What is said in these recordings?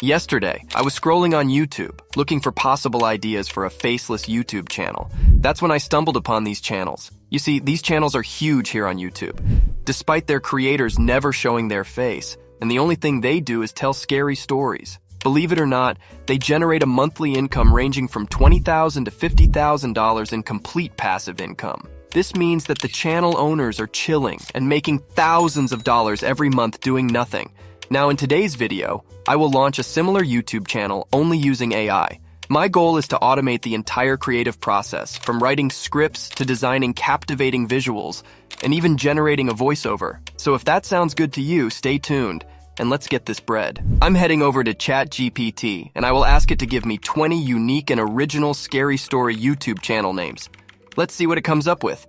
Yesterday, I was scrolling on YouTube, looking for possible ideas for a faceless YouTube channel. That's when I stumbled upon these channels. You see, these channels are huge here on YouTube, despite their creators never showing their face, and the only thing they do is tell scary stories. Believe it or not, they generate a monthly income ranging from $20,000 to $50,000 in complete passive income. This means that the channel owners are chilling and making thousands of dollars every month doing nothing. Now in today's video, I will launch a similar YouTube channel only using AI. My goal is to automate the entire creative process, from writing scripts to designing captivating visuals, and even generating a voiceover. So if that sounds good to you, stay tuned, and let's get this bread. I'm heading over to ChatGPT, and I will ask it to give me 20 unique and original scary story YouTube channel names. Let's see what it comes up with.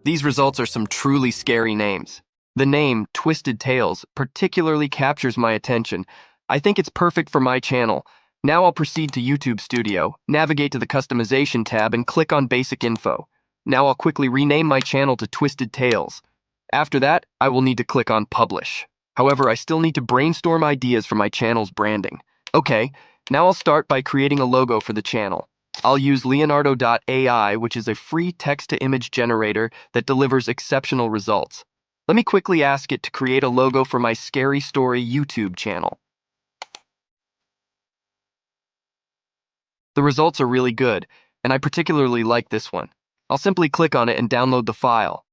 These results are some truly scary names. The name, Twisted Tales, particularly captures my attention. I think it's perfect for my channel. Now I'll proceed to YouTube Studio, navigate to the Customization tab, and click on Basic Info. Now I'll quickly rename my channel to Twisted Tales. After that, I will need to click on Publish. However, I still need to brainstorm ideas for my channel's branding. Okay, now I'll start by creating a logo for the channel. I'll use Leonardo.ai, which is a free text-to-image generator that delivers exceptional results. Let me quickly ask it to create a logo for my Scary Story YouTube channel. The results are really good, and I particularly like this one. I'll simply click on it and download the file.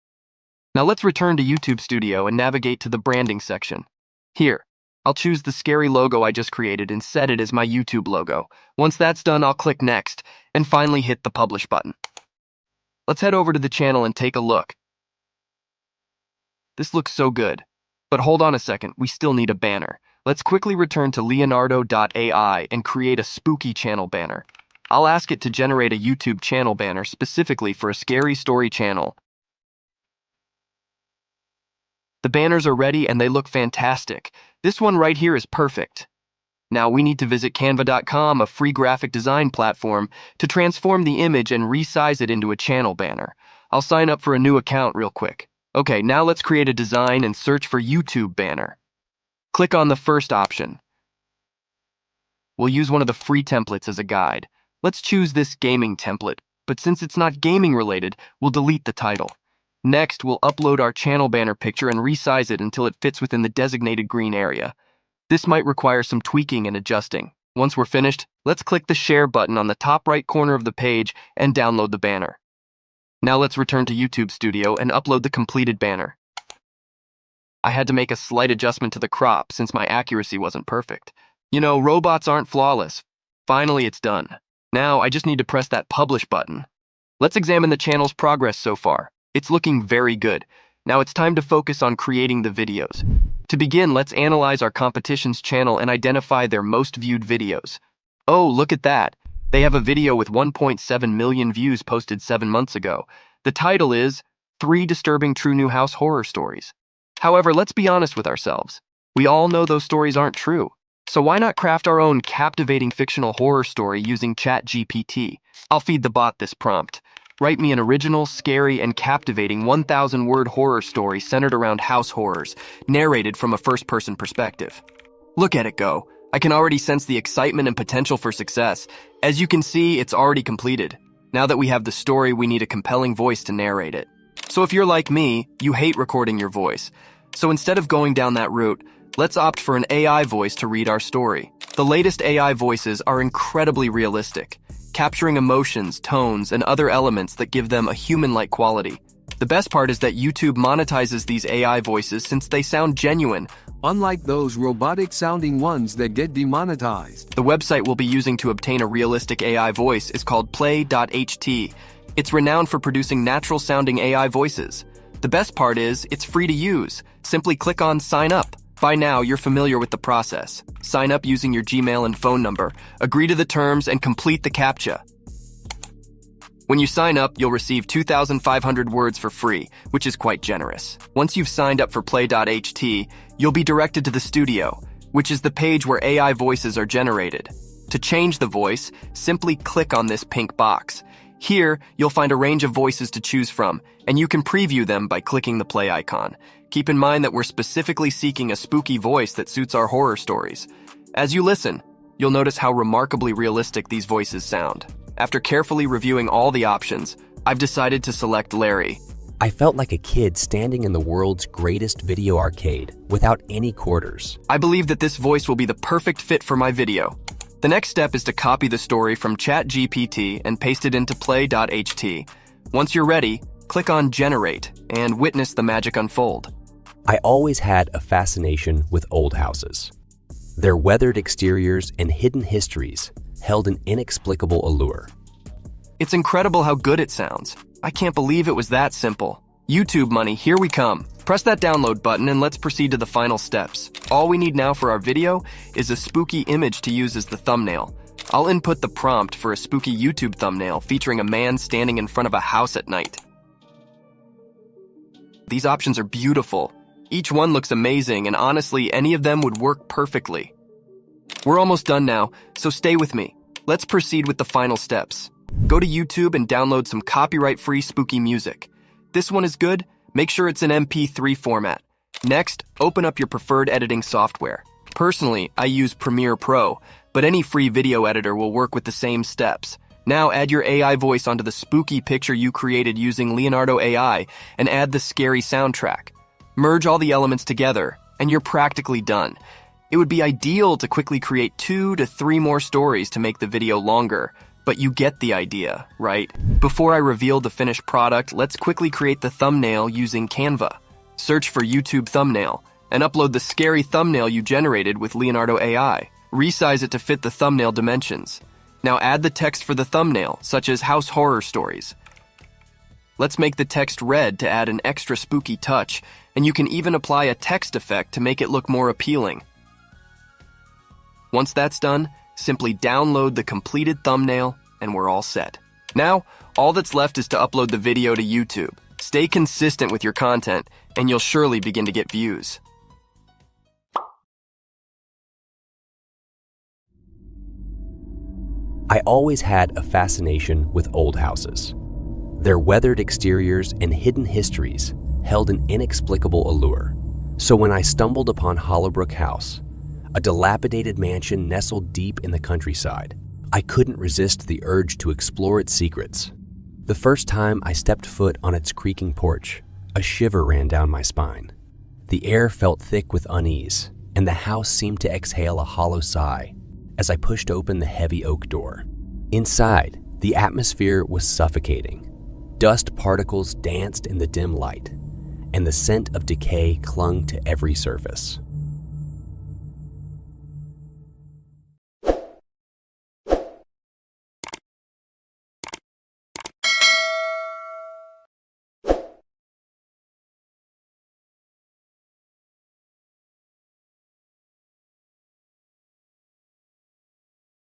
Now let's return to YouTube Studio and navigate to the branding section. Here, I'll choose the scary logo I just created and set it as my YouTube logo. Once that's done, I'll click Next, and finally hit the Publish button. Let's head over to the channel and take a look. This looks so good. But hold on a second, we still need a banner. Let's quickly return to Leonardo.ai and create a spooky channel banner. I'll ask it to generate a YouTube channel banner specifically for a scary story channel. The banners are ready and they look fantastic. This one right here is perfect. Now we need to visit Canva.com, a free graphic design platform, to transform the image and resize it into a channel banner. I'll sign up for a new account real quick. Okay, now let's create a design and search for YouTube banner. Click on the first option. We'll use one of the free templates as a guide. Let's choose this gaming template, but since it's not gaming related, we'll delete the title. Next, we'll upload our channel banner picture and resize it until it fits within the designated green area. This might require some tweaking and adjusting. Once we're finished, let's click the share button on the top right corner of the page and download the banner. Now let's return to YouTube Studio and upload the completed banner. I had to make a slight adjustment to the crop since my accuracy wasn't perfect. You know, robots aren't flawless. Finally, it's done. Now I just need to press that Publish button. Let's examine the channel's progress so far. It's looking very good. Now it's time to focus on creating the videos. To begin, let's analyze our competition's channel and identify their most viewed videos. Oh, look at that. They have a video with 1.7 million views posted 7 months ago. The title is 3 Disturbing True New House Horror Stories. However, let's be honest with ourselves. We all know those stories aren't true. So why not craft our own captivating fictional horror story using ChatGPT? I'll feed the bot this prompt. Write me an original, scary, and captivating 1,000-word horror story centered around house horrors, narrated from a first-person perspective. Look at it go. I can already sense the excitement and potential for success. As you can see, it's already completed. Now that we have the story, we need a compelling voice to narrate it. So if you're like me, you hate recording your voice. So instead of going down that route, let's opt for an AI voice to read our story. The latest AI voices are incredibly realistic, capturing emotions, tones, and other elements that give them a human-like quality. The best part is that YouTube monetizes these AI voices since they sound genuine, unlike those robotic-sounding ones that get demonetized. The website we'll be using to obtain a realistic AI voice is called play.ht. It's renowned for producing natural-sounding AI voices. The best part is, it's free to use. Simply click on Sign Up. By now, you're familiar with the process. Sign up using your Gmail and phone number, agree to the terms, and complete the CAPTCHA. When you sign up, you'll receive 2,500 words for free, which is quite generous. Once you've signed up for play.ht, you'll be directed to the studio, which is the page where AI voices are generated. To change the voice, simply click on this pink box. Here, you'll find a range of voices to choose from, and you can preview them by clicking the play icon. Keep in mind that we're specifically seeking a spooky voice that suits our horror stories. As you listen, you'll notice how remarkably realistic these voices sound. After carefully reviewing all the options, I've decided to select Larry. I felt like a kid standing in the world's greatest video arcade without any quarters. I believe that this voice will be the perfect fit for my video. The next step is to copy the story from ChatGPT and paste it into play.ht. Once you're ready, click on Generate and witness the magic unfold. I always had a fascination with old houses. Their weathered exteriors and hidden histories held an inexplicable allure. It's incredible how good it sounds. I can't believe it was that simple. YouTube money, here we come. Press that download button and let's proceed to the final steps. All we need now for our video is a spooky image to use as the thumbnail. I'll input the prompt for a spooky YouTube thumbnail featuring a man standing in front of a house at night. These options are beautiful. Each one looks amazing, and honestly, any of them would work perfectly. We're almost done now, so stay with me. Let's proceed with the final steps. Go to YouTube and download some copyright-free spooky music. This one is good. Make sure it's in MP3 format. Next, open up your preferred editing software. Personally, I use Premiere Pro, but any free video editor will work with the same steps. Now add your AI voice onto the spooky picture you created using Leonardo AI and add the scary soundtrack. Merge all the elements together, and you're practically done. It would be ideal to quickly create 2 to 3 more stories to make the video longer, but you get the idea, right? Before I reveal the finished product, let's quickly create the thumbnail using Canva. Search for YouTube thumbnail and upload the scary thumbnail you generated with Leonardo AI. Resize it to fit the thumbnail dimensions. Now add the text for the thumbnail, such as house horror stories. Let's make the text red to add an extra spooky touch, and you can even apply a text effect to make it look more appealing. Once that's done, simply download the completed thumbnail and we're all set. Now, all that's left is to upload the video to YouTube. Stay consistent with your content and you'll surely begin to get views. I always had a fascination with old houses. Their weathered exteriors and hidden histories held an inexplicable allure. So when I stumbled upon Hollowbrook House, a dilapidated mansion nestled deep in the countryside, I couldn't resist the urge to explore its secrets. The first time I stepped foot on its creaking porch, a shiver ran down my spine. The air felt thick with unease, and the house seemed to exhale a hollow sigh as I pushed open the heavy oak door. Inside, the atmosphere was suffocating. Dust particles danced in the dim light, and the scent of decay clung to every surface.